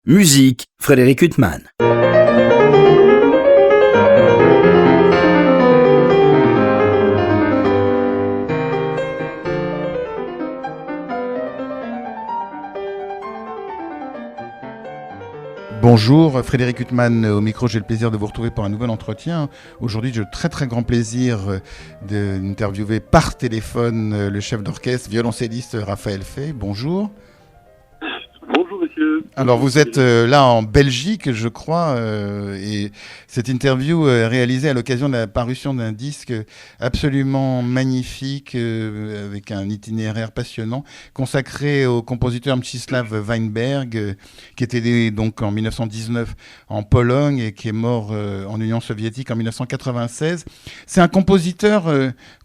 Musique, Frédéric Huttman. Bonjour, Frédéric Huttman au micro, j'ai le plaisir de vous retrouver pour un nouvel entretien. Aujourd'hui, j'ai le très grand plaisir d'interviewer par téléphone le chef d'orchestre, violoncelliste Raphaël Fay. Bonjour. Bonjour monsieur. Alors vous êtes là en Belgique, je crois, et cette interview est réalisée à l'occasion de la parution d'un disque absolument magnifique, avec un itinéraire passionnant, consacré au compositeur Mstislav Weinberg, qui était né donc en 1919 en Pologne et qui est mort en Union soviétique en 1996. C'est un compositeur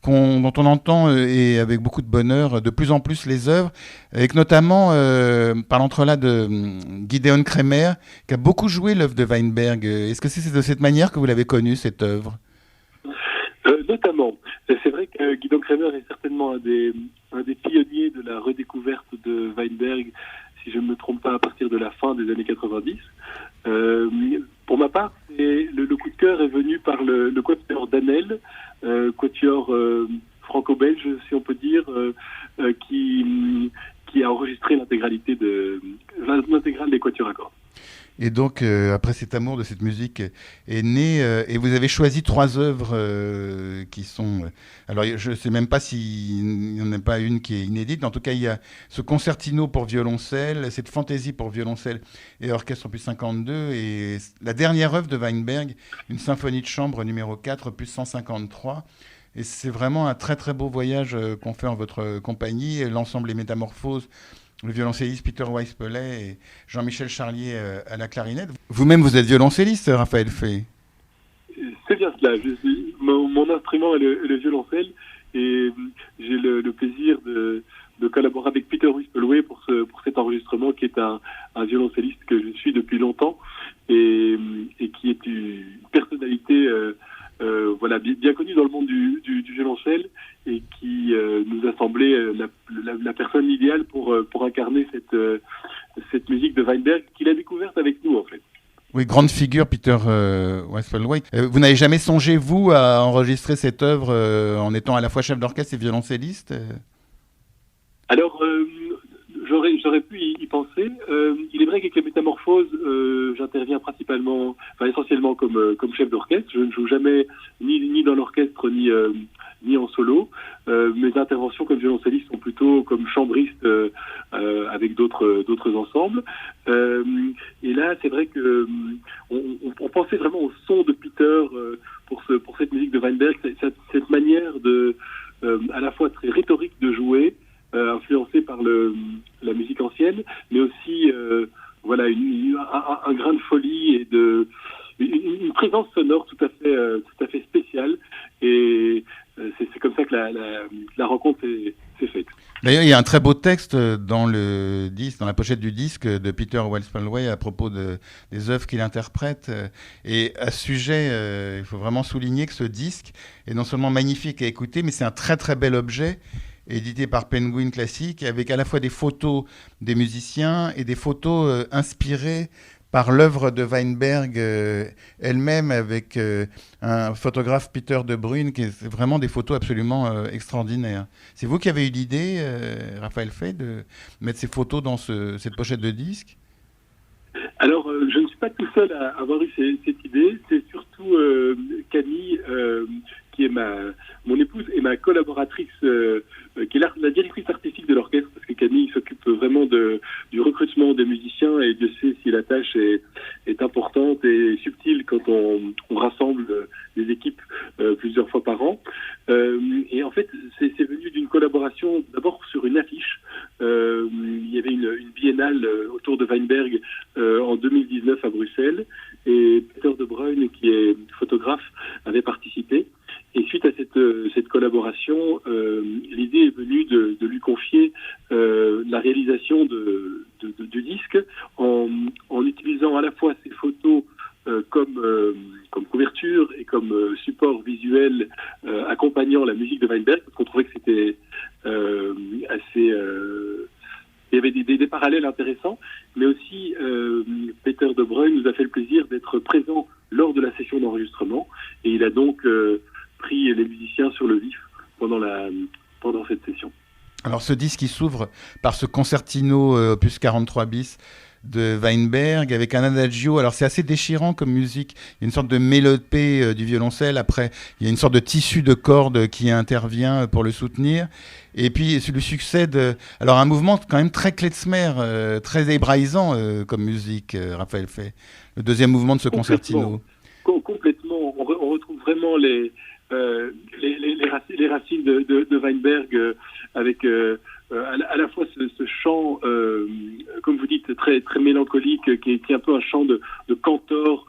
dont on entend, et avec beaucoup de bonheur, de plus en plus les œuvres, avec notamment, par l'entrelac de Gideon Kremer, qui a beaucoup joué l'œuvre de Weinberg. Est-ce que c'est de cette manière que vous l'avez connue, cette œuvre ? Notamment. C'est vrai que Gideon Kremer est certainement un des pionniers de la redécouverte de Weinberg, si je ne me trompe pas, à partir de la fin des années 90. Pour ma part, le coup de cœur est venu par le quatuor d'Annel, quatuor franco-belge, si on peut dire, qui a enregistré l'intégrale des quatuors à cordes. Et donc, après cet amour de cette musique est né, et vous avez choisi 3 œuvres qui sont... alors, je ne sais même pas s'il n'y en a pas une qui est inédite. En tout cas, il y a ce concertino pour violoncelle, cette fantaisie pour violoncelle et orchestre opus 52, et la dernière œuvre de Weinberg, une symphonie de chambre numéro 4, opus 153. Et c'est vraiment un très beau voyage qu'on fait en votre compagnie. L'ensemble Les Métamorphoses, le violoncelliste Peter Weispeley et Jean-Michel Charlier à la clarinette. Vous-même, vous êtes violoncelliste, Raphaël Fay. C'est bien cela. Mon instrument est le violoncelle et j'ai le plaisir de collaborer avec Peter Weispeley pour cet enregistrement, qui est un violoncelliste que je suis depuis longtemps et qui est une personnalité bien connue dans le monde du violoncelle, et qui nous a semblé la personne idéale pour incarner cette musique de Weinberg qu'il a découverte avec nous, en fait. Oui, grande figure, Peter Weispeley. Vous n'avez jamais songé, vous, à enregistrer cette œuvre en étant à la fois chef d'orchestre et violoncelliste Alors, j'aurais pu y penser. Il est vrai qu'avec les Métamorphoses, j'interviens essentiellement comme chef d'orchestre. Je ne joue jamais ni dans l'orchestre ni en solo. Mes interventions comme violoncelliste sont plutôt comme chambriste avec d'autres ensembles. Et là, c'est vrai que on pensait vraiment au son de Peter pour cette musique de Weinberg, cette manière à la fois très rhétorique de jouer, influencé par la musique ancienne, mais aussi un grain de folie et une présence sonore tout à fait spéciale. Et c'est comme ça que la rencontre s'est faite. D'ailleurs, il y a un très beau texte dans le disque, dans la pochette du disque de Peter Weispeley à propos des œuvres qu'il interprète. Et à ce sujet, il faut vraiment souligner que ce disque est non seulement magnifique à écouter, mais c'est un très bel objet, édité par Penguin Classics, avec à la fois des photos des musiciens et des photos inspirées par l'œuvre de Weinberg elle-même, avec un photographe, Peter De Bruyne, qui est vraiment des photos absolument extraordinaires. C'est vous qui avez eu l'idée, Raphaël Fay, de mettre ces photos dans cette pochette de disque ? Alors, je ne suis pas tout seul à avoir eu cette idée. C'est surtout Camille, qui est mon épouse et ma collaboratrice, qui est la directrice artistique de l'orchestre, parce que Camille s'occupe vraiment du recrutement des musiciens, et Dieu sait si la tâche est importante et subtile quand on rassemble des équipes plusieurs fois par an. Et en fait, c'est venu d'une collaboration, d'abord sur une affiche. Il y avait une biennale autour de Weinberg en 2019 à Bruxelles, et Peter De Bruyne, qui est photographe, avait participé. Et suite à cette collaboration, l'idée est venue de lui confier la réalisation du disque en utilisant à la fois ces photos comme couverture et comme support visuel accompagnant la musique de Weinberg, parce qu'on trouvait que c'était assez... il y avait des parallèles intéressants, mais aussi nous a fait le plaisir d'être présent lors de la session d'enregistrement, et il a donc pris les musiciens sur le vif pendant cette session. Alors ce disque il s'ouvre par ce concertino opus 43 bis de Weinberg avec un adagio. Alors c'est assez déchirant comme musique. Il y a une sorte de mélopée du violoncelle. Après, il y a une sorte de tissu de cordes qui intervient pour le soutenir. Et puis lui succède alors un mouvement quand même très klezmer, très hébraïsant comme musique. Raphaël Fay. Le deuxième mouvement de ce concertino. Complètement. On retrouve vraiment les racines de Weinberg avec à la fois ce chant, comme vous dites, très très mélancolique, qui est un peu un chant de cantor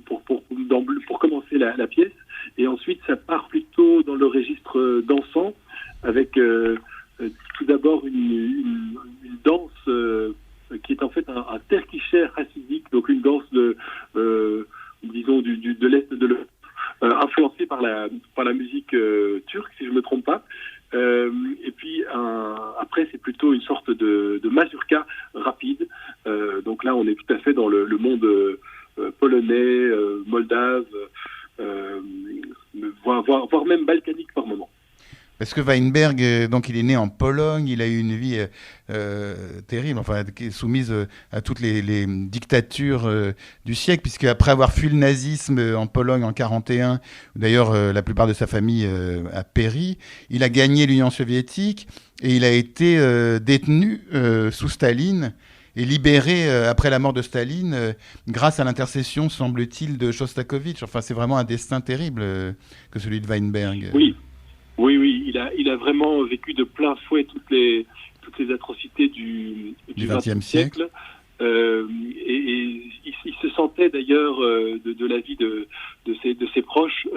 pour commencer la pièce, et ensuite ça part plutôt dans le registre dansant avec tout d'abord une danse qui est en fait un terkicher hassidique, donc une danse disons de l'est de l'Europe, influencée par la musique turque, si je ne me trompe pas. Et puis après c'est plutôt une sorte de mazurka rapide. Donc là on est tout à fait dans le monde polonais, moldave, voire même balkanique par moment. Parce que Weinberg, donc il est né en Pologne, il a eu une vie terrible, enfin qui est soumise à toutes les dictatures du siècle, puisque après avoir fui le nazisme en Pologne en 1941, d'ailleurs la plupart de sa famille a péri, il a gagné l'Union soviétique et il a été détenu sous Staline et libéré après la mort de Staline grâce à l'intercession, semble-t-il, de Shostakovich. Enfin, c'est vraiment un destin terrible que celui de Weinberg. Oui, il a vraiment vécu de plein fouet toutes les atrocités du XXe siècle. Et il se sentait d'ailleurs de la vie de ses proches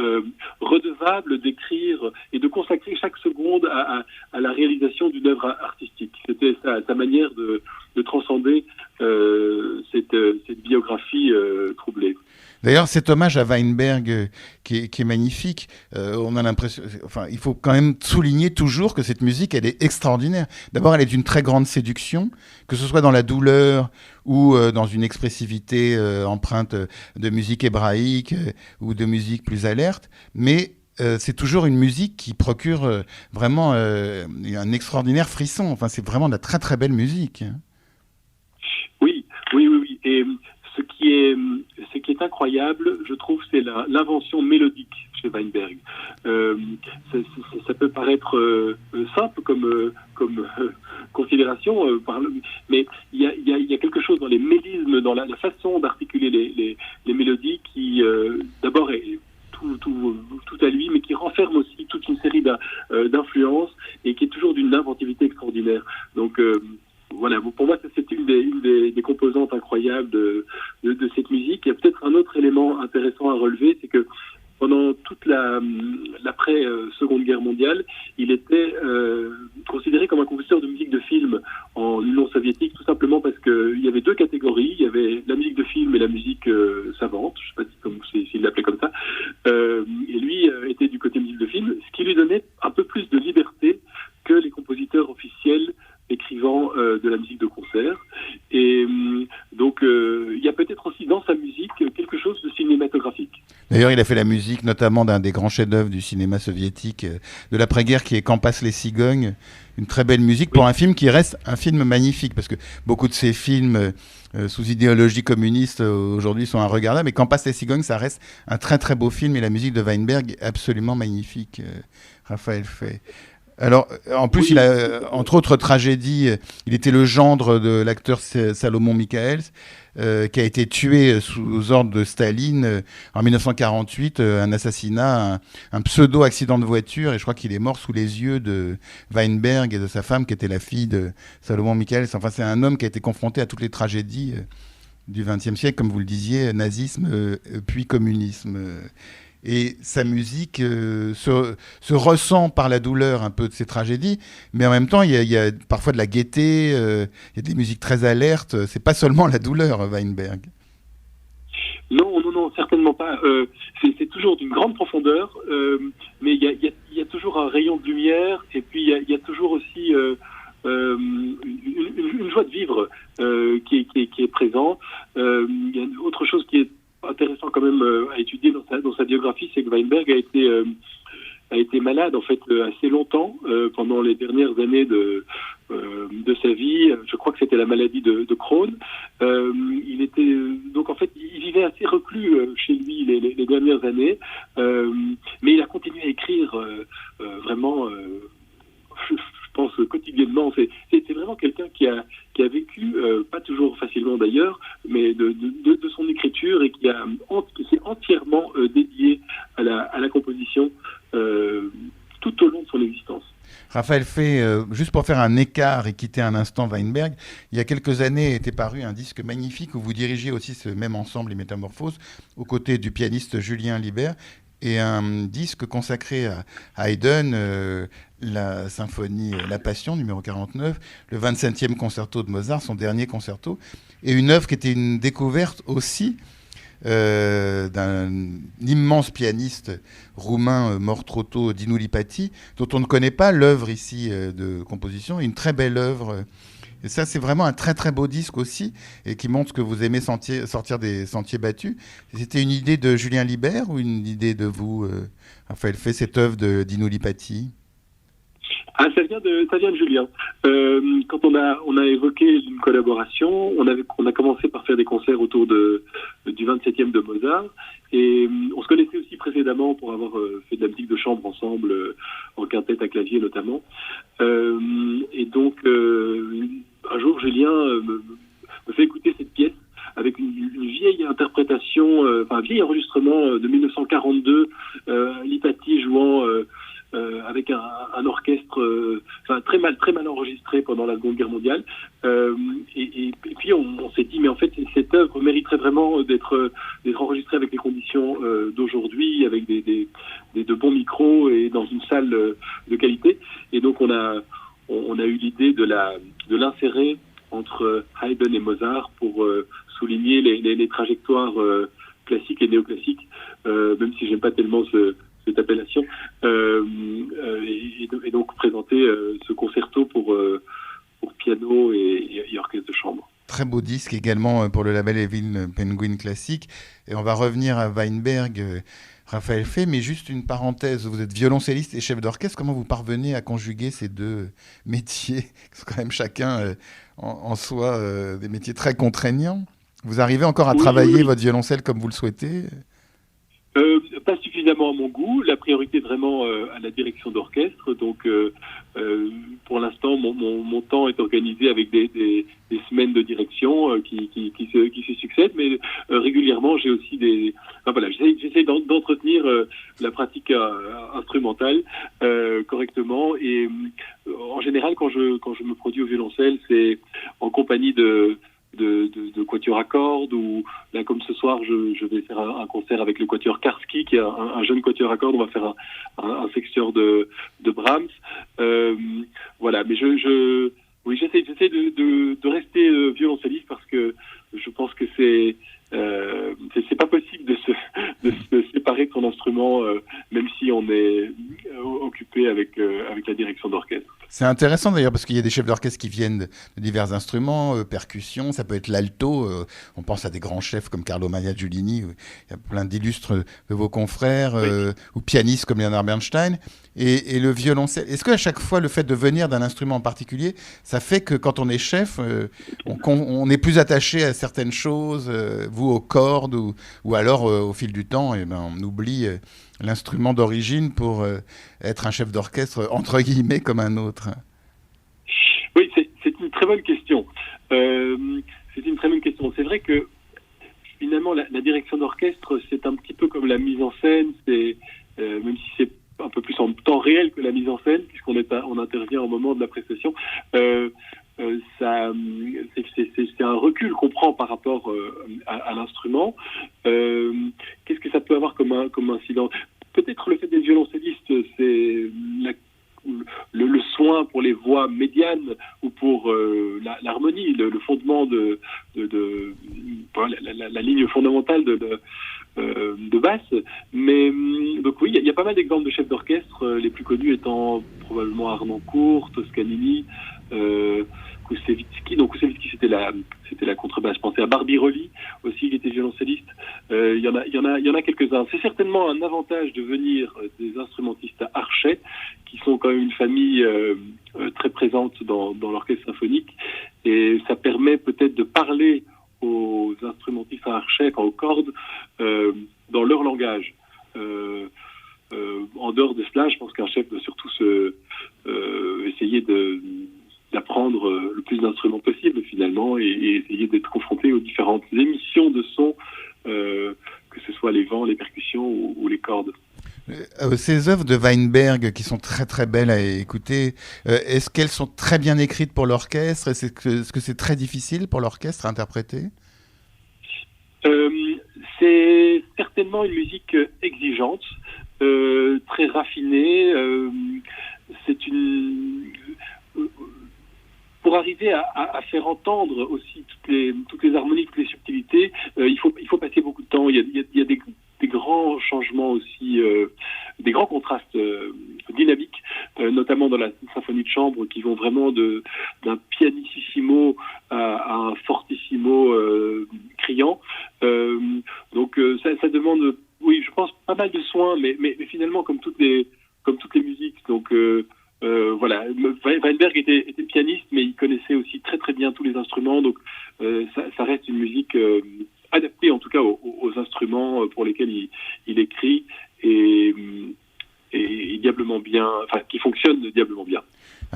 redevable d'écrire et de consacrer chaque seconde à la réalisation d'une œuvre artistique. C'était sa manière de transcender cette biographie troublée. D'ailleurs, cet hommage à Weinberg qui est magnifique, on a l'impression, enfin, il faut quand même souligner toujours que cette musique, elle est extraordinaire. D'abord, elle est d'une très grande séduction, que ce soit dans la douleur ou dans une expressivité empreinte de musique hébraïque ou de musique plus alerte, mais c'est toujours une musique qui procure vraiment un extraordinaire frisson. Enfin, c'est vraiment de la très très belle musique. Oui. Et ce qui est incroyable, je trouve, c'est l'invention mélodique chez Weinberg. Ça peut paraître simple comme considération, mais il y a quelque chose dans les mélismes, dans la façon d'articuler les mélodies qui, d'abord, est tout à lui, mais qui renferme aussi toute une série d'influences et qui est toujours d'une inventivité extraordinaire. Donc, voilà, pour moi, c'est une des composantes incroyables de cette musique. Il y a peut-être un autre élément intéressant à relever, c'est que pendant toute l'après-Seconde Guerre mondiale, il était considéré comme un compositeur de musique de film en Union soviétique, tout simplement parce qu'il y avait deux catégories. Il y avait la musique de film et la musique savante, je ne sais pas s'il l'appelait comme ça. Et lui était du côté musique de film, ce qui lui donnait un peu plus de liberté que les compositeurs officiels écrivant de la musique de concert. Et donc il y a peut-être aussi dans sa musique quelque chose de cinématographique. D'ailleurs, il a fait la musique notamment d'un des grands chefs-d'œuvre du cinéma soviétique de l'après-guerre, qui est Quand passent les cigognes, une très belle musique pour un film qui reste un film magnifique, parce que beaucoup de ces films sous idéologie communiste aujourd'hui sont inregardables, mais Quand passent les cigognes, ça reste un très très beau film, et la musique de Weinberg est absolument magnifique. Raphaël Fay. Alors, en plus, il a, entre autres tragédies, il était le gendre de l'acteur Salomon Michaels, qui a été tué sous ordre de Staline en 1948, un assassinat, un pseudo-accident de voiture, et je crois qu'il est mort sous les yeux de Weinberg et de sa femme, qui était la fille de Salomon Michaels. Enfin, c'est un homme qui a été confronté à toutes les tragédies du XXe siècle, comme vous le disiez, nazisme, puis communisme. Et sa musique se ressent par la douleur un peu de ces tragédies, mais en même temps, il y a parfois de la gaieté, il y a des musiques très alertes. C'est pas seulement la douleur, Weinberg. Non, certainement pas. C'est toujours d'une grande profondeur, mais il y a toujours un rayon de lumière, et puis il y a toujours aussi une joie de vivre qui est présente. Il y a autre chose qui est intéressant quand même à étudier dans sa biographie, c'est que Weinberg a été malade en fait assez longtemps pendant les dernières années de sa vie. Je crois que c'était la maladie de Crohn. Il était donc en fait il vivait assez reclus chez lui les dernières années, mais il a continué à écrire vraiment. Je pense quotidiennement. C'est vraiment quelqu'un qui a vécu, pas toujours facilement d'ailleurs, mais de son écriture et qui s'est entièrement dédié à la composition tout au long de son existence. Raphaël Fay, juste pour faire un écart et quitter un instant Weinberg, il y a quelques années était paru un disque magnifique où vous dirigiez aussi ce même ensemble, les Métamorphoses, aux côtés du pianiste Julien Libert, et un disque consacré à Haydn, la symphonie La Passion, numéro 49, le 27e concerto de Mozart, son dernier concerto, et une œuvre qui était une découverte aussi d'un immense pianiste roumain mort trop tôt, Dinu Lipati, dont on ne connaît pas l'œuvre ici de composition, une très belle œuvre. Et ça, c'est vraiment un très très beau disque aussi, et qui montre que vous aimez sortir des sentiers battus. C'était une idée de Julien Libert ou une idée de vous, Raphaël Fay, cette œuvre de Dinu Lipati? Ça vient de Julien. Quand on a évoqué une collaboration, on a commencé par faire des concerts autour du 27e de Mozart, et on se connaissait aussi précédemment pour avoir fait de la musique de chambre ensemble, en quintette à clavier notamment. Et donc un jour, Julien me fait écouter cette pièce avec une vieille interprétation, un vieil enregistrement de 1942, Lipati jouant avec un orchestre très mal enregistré pendant la Seconde Guerre mondiale. Et puis on s'est dit, mais en fait, cette œuvre mériterait vraiment d'être enregistrée avec les conditions d'aujourd'hui, avec de bons micros et dans une salle de qualité. Et donc on a eu l'idée de l'insérer entre Haydn et Mozart pour souligner les trajectoires classiques et néoclassiques, même si j'aime pas tellement cette appellation, et donc présenter ce concerto pour piano et orchestre de chambre. Très beau disque également pour le label Evil Penguin Classique. Et on va revenir à Weinberg, Raphaël Fay, mais juste une parenthèse, vous êtes violoncelliste et chef d'orchestre, comment vous parvenez à conjuguer ces deux métiers, qui sont quand même chacun en soi des métiers très contraignants? Vous arrivez encore à travailler votre violoncelle comme vous le souhaitez? Pas suffisamment à mon goût. La priorité est vraiment à la direction d'orchestre. Donc, pour l'instant, mon temps est organisé avec des semaines de direction qui se succèdent. Mais régulièrement, j'ai aussi j'essaie d'entretenir la pratique instrumentale correctement. Et en général, quand je me produis au violoncelle, c'est en compagnie de quatuor à cordes, ou là comme ce soir je vais faire un concert avec le quatuor Karski, qui est un jeune quatuor à cordes. On va faire un sextuor de Brahms, voilà. Mais j'essaie de rester violoncelliste, parce que je pense que c'est pas possible de se séparer de son instrument, même si on est occupé avec la direction d'orchestre. C'est intéressant d'ailleurs, parce qu'il y a des chefs d'orchestre qui viennent de divers instruments, percussions, ça peut être l'alto, on pense à des grands chefs comme Carlo Maria Giulini, il y a plein d'illustres de vos confrères, oui, ou pianistes comme Leonard Bernstein, et le violoncelle. Est-ce qu'à chaque fois, le fait de venir d'un instrument en particulier, ça fait que quand on est chef, on est plus attaché à certaines choses, vous aux cordes, ou alors au fil du temps, on oublie l'instrument d'origine pour être un chef d'orchestre entre guillemets comme un autre? Oui, c'est une très bonne question. C'est une très bonne question. C'est vrai que finalement la direction d'orchestre, c'est un petit peu comme la mise en scène. C'est même si c'est un peu plus en temps réel que la mise en scène, puisqu'on intervient au moment de la prestation. C'est un recul qu'on prend par rapport à l'instrument. Qu'est-ce que ça peut avoir comme incident? Peut-être le fait d'être violoncelliste, c'est le soin pour les voix médianes, ou pour l'harmonie, le fondement la ligne fondamentale de basse. Mais donc oui, il y a pas mal d'exemples de chefs d'orchestre, les plus connus étant probablement Harnoncourt, Toscanini, Koussevitzky. Donc Koussevitzky, c'était la contrebasse. Je pensais à Barbirolli aussi, il était violoncelliste. Il y en a quelques-uns. C'est certainement un avantage de venir des instrumentistes à Archet, qui sont quand même une famille très présente dans l'orchestre symphonique, et ça permet peut-être de parler aux instrumentistes à Archet, aux cordes, dans leur langage. En dehors de cela, je pense qu'un chef doit surtout essayer d'apprendre le plus d'instruments possible finalement, et essayer d'être confronté aux différentes émissions de son, que ce soit les vents, les percussions ou les cordes. Ces œuvres de Weinberg qui sont très très belles à écouter, est-ce qu'elles sont très bien écrites pour l'orchestre? Est-ce que c'est très difficile pour l'orchestre à interpréter? C'est certainement une musique exigeante, très raffinée. Pour arriver à faire entendre aussi toutes les harmonies, toutes les subtilités, il faut passer beaucoup de temps. Il y a des grands changements aussi, des grands contrastes dynamiques, notamment dans la symphonie de chambre, qui vont vraiment d'un pianissimo à un fortissimo criant. Donc ça demande, oui, je pense, pas mal de soins, mais finalement comme toutes les musiques. Donc voilà, Weinberg était pianiste, mais il connaissait aussi très très bien tous les instruments. Donc ça reste une musique adaptée en tout cas aux instruments pour lesquels il écrit, et diablement bien, enfin qui fonctionne diablement bien.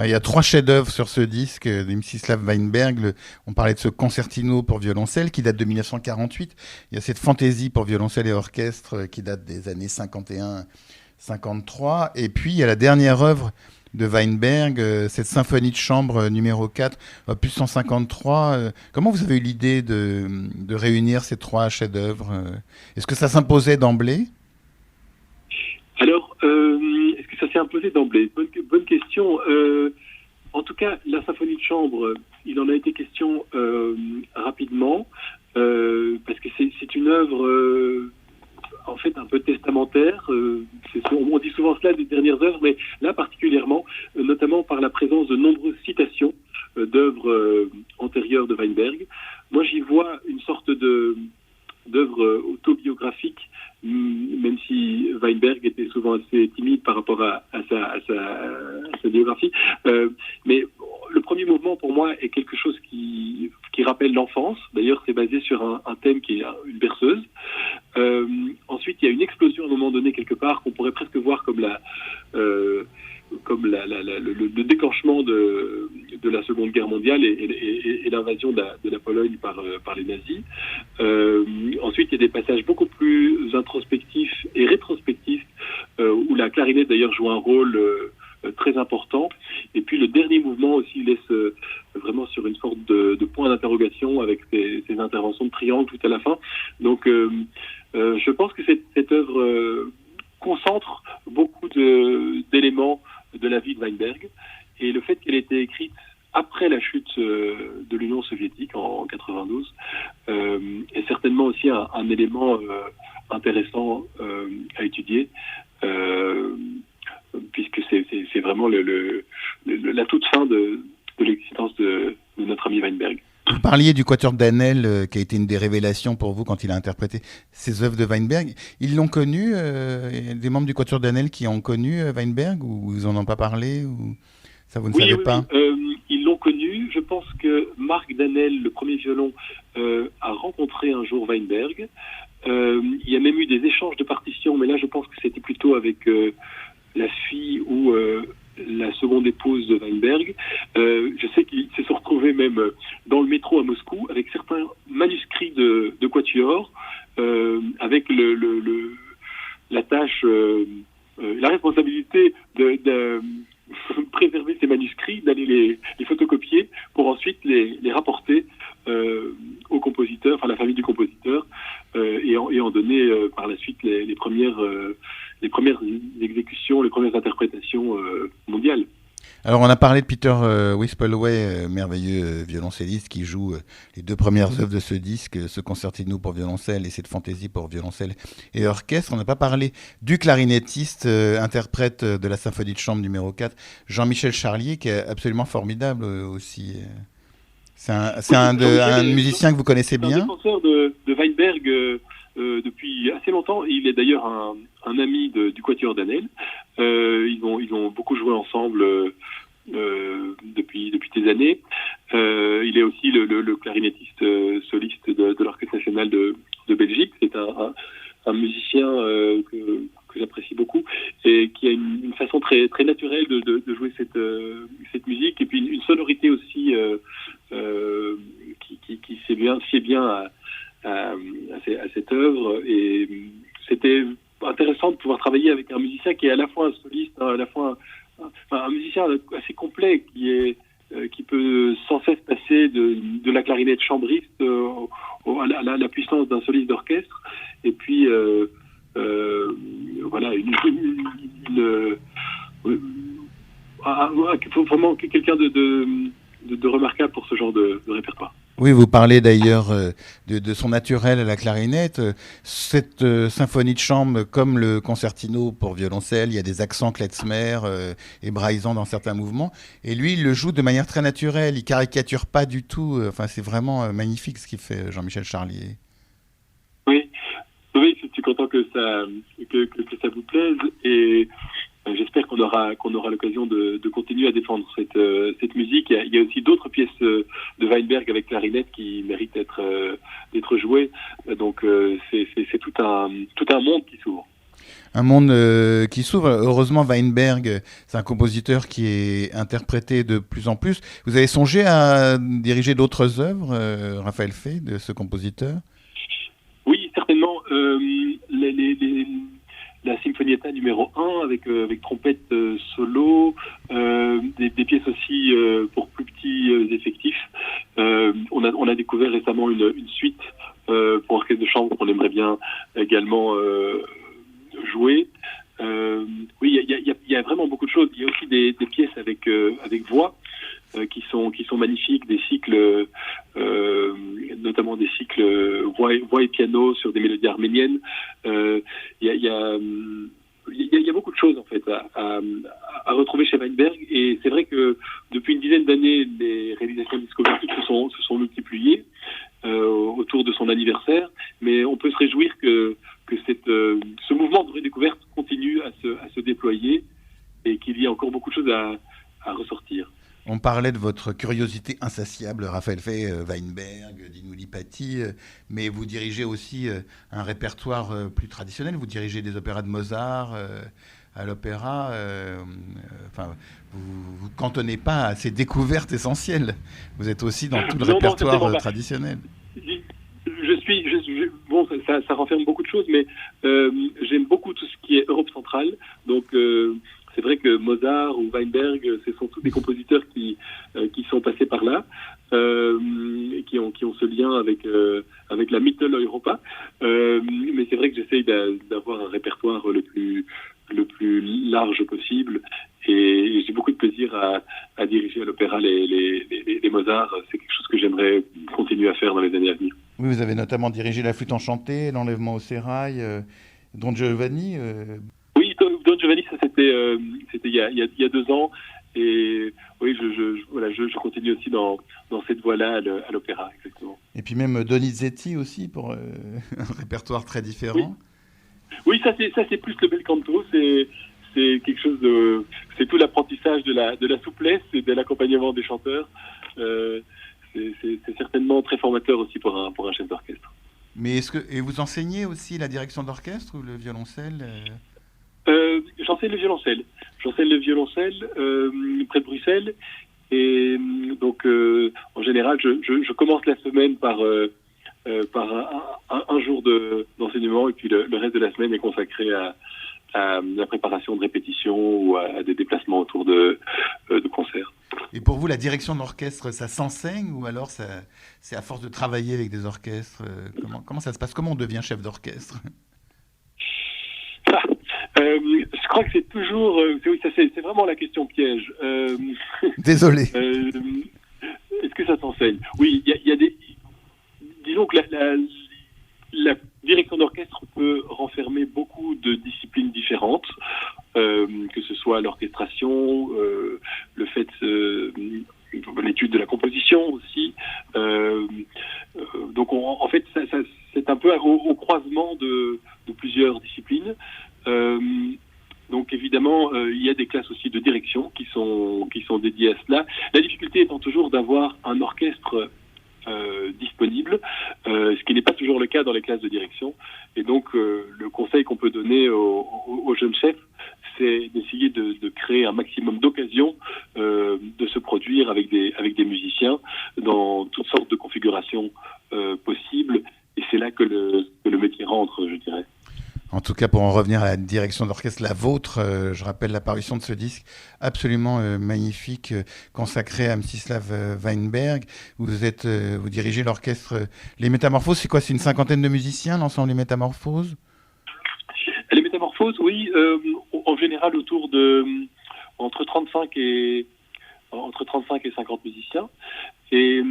Il y a 3 chefs-d'œuvre sur ce disque de Mstislav Weinberg. On parlait de ce concertino pour violoncelle qui date de 1948. Il y a cette fantaisie pour violoncelle et orchestre qui date des années 51-53. Et puis il y a la dernière œuvre de Weinberg, cette symphonie de chambre numéro 4, opus 153. Comment vous avez eu l'idée de réunir ces 3 chefs-d'œuvre? Est-ce que ça s'imposait d'emblée? Alors, est-ce que ça s'est imposé d'emblée? Bonne question. En tout cas, la symphonie de chambre, il en a été question rapidement, parce que c'est une œuvre en fait un peu testamentaire. On dit souvent cela des dernières œuvres, mais là particulièrement, notamment par la présence de nombreuses citations d'œuvres antérieures de Weinberg. Moi, j'y vois une sorte d'œuvre autobiographique, même si Weinberg était souvent assez timide par rapport à sa biographie. Mais le premier mouvement, pour moi, est quelque chose qui rappelle l'enfance. D'ailleurs, c'est basé sur un thème qui est une berceuse. Ensuite, il y a une explosion à un moment donné quelque part qu'on pourrait presque voir comme le déclenchement de la Seconde Guerre mondiale et l'invasion de la Pologne par les nazis. Ensuite, il y a des passages beaucoup plus introspectifs et rétrospectifs, où la clarinette d'ailleurs joue un rôle très important. Et puis le dernier mouvement aussi laisse vraiment sur une sorte de point d'interrogation avec ces interventions de triangle tout à la fin. Donc je pense que cette œuvre concentre beaucoup d'éléments de la vie de Weinberg, et le fait qu'elle ait été écrite après la chute de l'Union soviétique en 92 est certainement aussi un élément intéressant à étudier, puisque c'est vraiment la toute fin de l'existence de notre ami Weinberg. Vous parliez du Quatuor Danel, qui a été une des révélations pour vous quand il a interprété ces œuvres de Weinberg. Ils l'ont connu, des membres du Quatuor Danel qui ont connu Weinberg, ou ils n'en ont pas parlé, ou ça vous ne savez pas? Ils l'ont connu. Je pense que Marc Danel, le premier violon, a rencontré un jour Weinberg. Il y a même eu des échanges de partitions, mais là je pense que c'était plutôt avec la fille ou la seconde épouse de Weinberg. Je sais qu'ils se sont retrouvés même dans le métro à Moscou avec certains manuscrits de quatuor, avec la tâche, la responsabilité de préserver ces manuscrits, d'aller les photocopier pour ensuite les rapporter au compositeur, enfin la famille du compositeur, et en donner par la suite les premières exécutions, les premières interprétations mondiales. Alors, on a parlé de Peter Wispelwey, merveilleux violoncelliste qui joue les deux premières œuvres de ce disque, ce concertino pour violoncelle et cette fantaisie pour violoncelle et orchestre. On n'a pas parlé du clarinettiste, interprète de la symphonie de chambre numéro 4, Jean-Michel Charlier, qui est absolument formidable aussi. Un musicien que vous connaissez bien. bien. C'est un défenseur de Weinberg depuis assez longtemps. Il est d'ailleurs un ami du Quatuor d'Hanel. Ils ont beaucoup joué ensemble depuis des années. Il est aussi le clarinettiste soliste de l'Orchestre national de Belgique. C'est un musicien que j'apprécie beaucoup et qui a une façon très très naturelle de jouer cette musique, et puis une sonorité aussi qui sied bien à cette œuvre. Et c'était intéressant de pouvoir travailler avec un musicien qui est à la fois un soliste, à la fois un musicien assez complet, qui peut sans cesse passer de la clarinette chambriste à la puissance d'un soliste d'orchestre, et puis voilà, vraiment quelqu'un de remarquable pour ce genre de répertoire. Oui, vous parlez d'ailleurs de son naturel à la clarinette. Cette symphonie de chambre, comme le concertino pour violoncelle, il y a des accents klezmer hébraïsants dans certains mouvements. Et lui, il le joue de manière très naturelle. Il caricature pas du tout. Enfin, c'est vraiment magnifique ce qu'il fait, Jean-Michel Charlier. Oui, je suis content que ça vous plaise, et j'espère qu'on aura l'occasion de continuer à défendre cette musique. Il y a aussi d'autres pièces de Weinberg avec clarinette qui méritent d'être jouées. Donc c'est tout un monde qui s'ouvre. Un monde qui s'ouvre. Heureusement, Weinberg, c'est un compositeur qui est interprété de plus en plus. Vous avez songé à diriger d'autres œuvres, Raphaël Fay, de ce compositeur? Oui, certainement. La Sinfonietta numéro 1 avec trompette solo, des pièces aussi pour plus petits effectifs. On a découvert récemment une suite pour orchestre de chambre qu'on aimerait bien également jouer. Oui, il y a vraiment beaucoup de choses. Il y a aussi des pièces avec voix qui sont magnifiques, des cycles, notamment des cycles voix et piano sur des mélodies arméniennes. Il y a beaucoup de choses en fait à retrouver chez Weinberg, et c'est vrai que depuis une dizaine d'années, les réalisations discographiques se sont multipliées autour de son anniversaire, mais on peut se réjouir que ce mouvement de redécouverte continue à se déployer, et qu'il y ait encore beaucoup de choses à ressortir. On parlait de votre curiosité insatiable, Raphaël Fay, Weinberg, Dino Lipati, mais vous dirigez aussi un répertoire plus traditionnel. Vous dirigez des opéras de Mozart à l'opéra. Enfin, vous cantonnez pas à ces découvertes essentielles. Vous êtes aussi dans tout le répertoire traditionnel. Bon, ça renferme beaucoup de choses, mais j'aime beaucoup tout ce qui est Europe centrale. Donc c'est vrai que Mozart ou Weinberg, ce sont tous des compositeurs qui sont passés par là, et qui ont ce lien avec la Mitteleuropa. Mais c'est vrai que j'essaye d'avoir un répertoire le plus large possible, et j'ai beaucoup de plaisir à diriger à l'opéra les Mozart. C'est quelque chose que j'aimerais continuer à faire dans les années à venir. Oui, vous avez notamment dirigé La Flûte enchantée, L'Enlèvement au sérail, Don Giovanni. Oui, Don Giovanni, ça c'était il y a 2 ans, et oui, je continue aussi dans cette voie-là à l'opéra, exactement. Et puis même Donizetti aussi, pour un répertoire très différent. Oui, ça c'est plus le bel canto, c'est quelque chose c'est tout l'apprentissage de la souplesse et de l'accompagnement des chanteurs. C'est certainement très formateur aussi pour un chef d'orchestre. Mais et vous enseignez aussi la direction d'orchestre ou le violoncelle? J'enseigne le violoncelle. Près de Bruxelles. Et donc, en général, je commence la semaine par un jour d'enseignement, et puis le reste de la semaine est consacré à la préparation de répétitions ou à des déplacements autour de concerts. Et pour vous, la direction d'orchestre, ça s'enseigne, ou alors c'est à force de travailler avec des orchestres? Comment ça se passe? Comment on devient chef d'orchestre? Je crois que c'est toujours... oui, c'est vraiment la question piège. Désolé. Est-ce que ça s'enseigne? Oui, il y a des... Disons que la direction d'orchestre peut renfermer beaucoup de disciplines différentes, que ce soit l'orchestration, le fait... l'étude de la composition aussi. Donc, en fait, c'est un peu au croisement de plusieurs disciplines. Donc, évidemment, il y a des classes aussi de direction qui sont dédiées à cela. La difficulté étant toujours d'avoir un orchestre disponible, ce qui n'est pas toujours le cas dans les classes de direction. Et donc, le conseil qu'on peut donner aux jeunes chefs, c'est d'essayer de créer un maximum d'occasions de se produire avec des musiciens dans toutes sortes de configurations possibles. Et c'est là que le métier rentre, je dirais. En tout cas, pour en revenir à la direction d'orchestre, la vôtre, je rappelle l'apparition de ce disque absolument magnifique, consacré à Mstislav Weinberg. Vous dirigez l'orchestre Les Métamorphoses. C'est quoi? C'est une cinquantaine de musiciens, l'ensemble des Métamorphoses? Les Métamorphoses, oui, en général autour de entre 35 et 50 musiciens. Et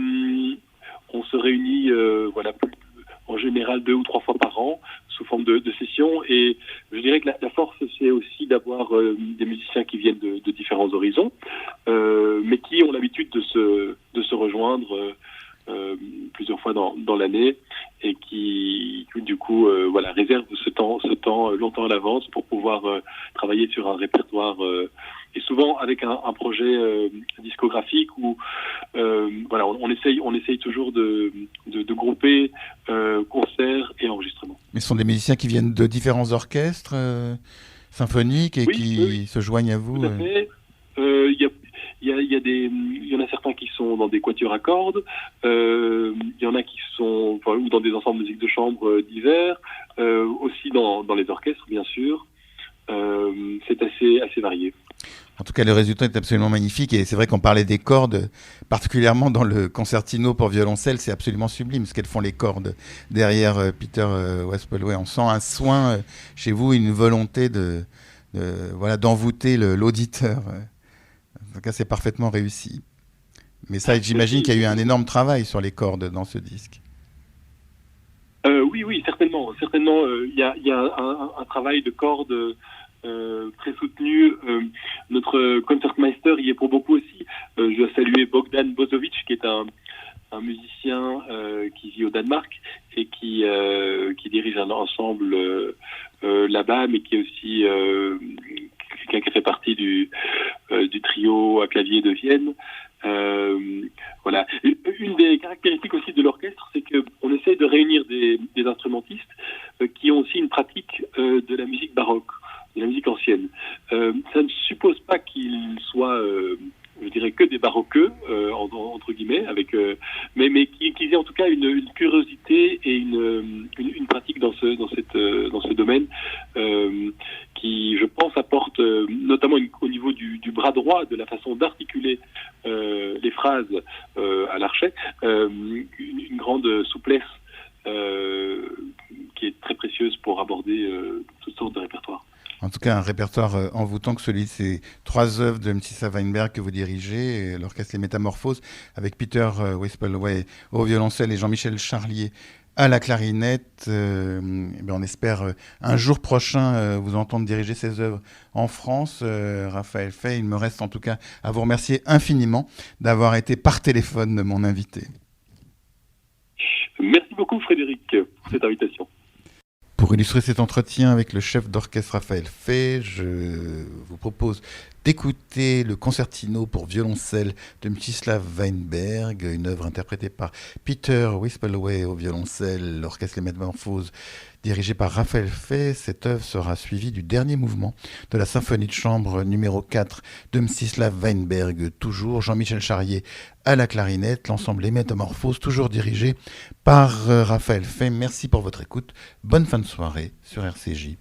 on se réunit, en général 2 ou 3 fois par an, sous forme de sessions. Et je dirais que la force, c'est aussi d'avoir des musiciens qui viennent de différents horizons, mais qui ont l'habitude de se rejoindre plusieurs fois dans l'année, et qui du coup réservent ce temps longtemps à l'avance pour pouvoir travailler sur un répertoire, et souvent avec un projet discographique où on essaye toujours de grouper concerts et enregistrements. Mais ce sont des musiciens qui viennent de différents orchestres symphoniques et qui se joignent à vous. Tout à fait. Il y en a certains qui sont dans des quatuors à cordes, il y en a qui sont ou dans des ensembles de musique de chambre divers, aussi dans les orchestres, bien sûr. C'est assez varié. En tout cas, le résultat est absolument magnifique, et c'est vrai qu'on parlait des cordes, particulièrement dans le concertino pour violoncelle, c'est absolument sublime ce qu'elles font, les cordes derrière Peter Westphal. On sent un soin chez vous, une volonté d'envoûter l'auditeur. En tout cas, c'est parfaitement réussi. Mais ça, j'imagine qu'il y a eu un énorme travail sur les cordes dans ce disque. Oui, certainement. Il y a un travail de cordes très soutenu. Notre concertmeister y est pour beaucoup aussi. Je dois saluer Bogdan Bozovic, qui est un musicien qui vit au Danemark et qui dirige un ensemble là-bas, mais qui est aussi quelqu'un qui fait partie du trio à clavier de Vienne. Une des caractéristiques aussi de l'orchestre, c'est qu'on essaie de réunir des instrumentistes qui ont aussi une pratique de la musique baroque, de la musique ancienne. Ça ne suppose pas qu'ils soient, je dirais, que des baroqueux, entre guillemets, mais qu'ils aient en tout cas une curiosité et une pratique dans ce domaine, qui, je pense, apporte, notamment au niveau du bras droit, de la façon d'articuler les phrases à l'archet, une grande souplesse qui est très précieuse pour aborder toutes sortes de répertoires. En tout cas, un répertoire envoûtant que celui de ces 3 œuvres de Mstislav Weinberg que vous dirigez, l'orchestre Les Métamorphoses, avec Peter Westphal au violoncelle et Jean-Michel Charlier à la clarinette. On espère un jour prochain vous entendre diriger ces œuvres en France. Raphaël Fay, il me reste en tout cas à vous remercier infiniment d'avoir été par téléphone mon invité. Merci beaucoup Frédéric pour cette invitation. Pour illustrer cet entretien avec le chef d'orchestre Raphaël Fay, je vous propose d'écouter le concertino pour violoncelle de Mstislav Weinberg, une œuvre interprétée par Peter Westphal au violoncelle, l'orchestre Les Métamorphoses dirigé par Raphaël Fay. Cette œuvre sera suivie du dernier mouvement de la symphonie de chambre numéro 4 de Mstislav Weinberg, toujours Jean-Michel Charlier à la clarinette, l'ensemble Les Métamorphoses, toujours dirigé par Raphaël Fay. Merci pour votre écoute, bonne fin de soirée sur RCJ.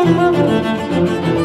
Thank you.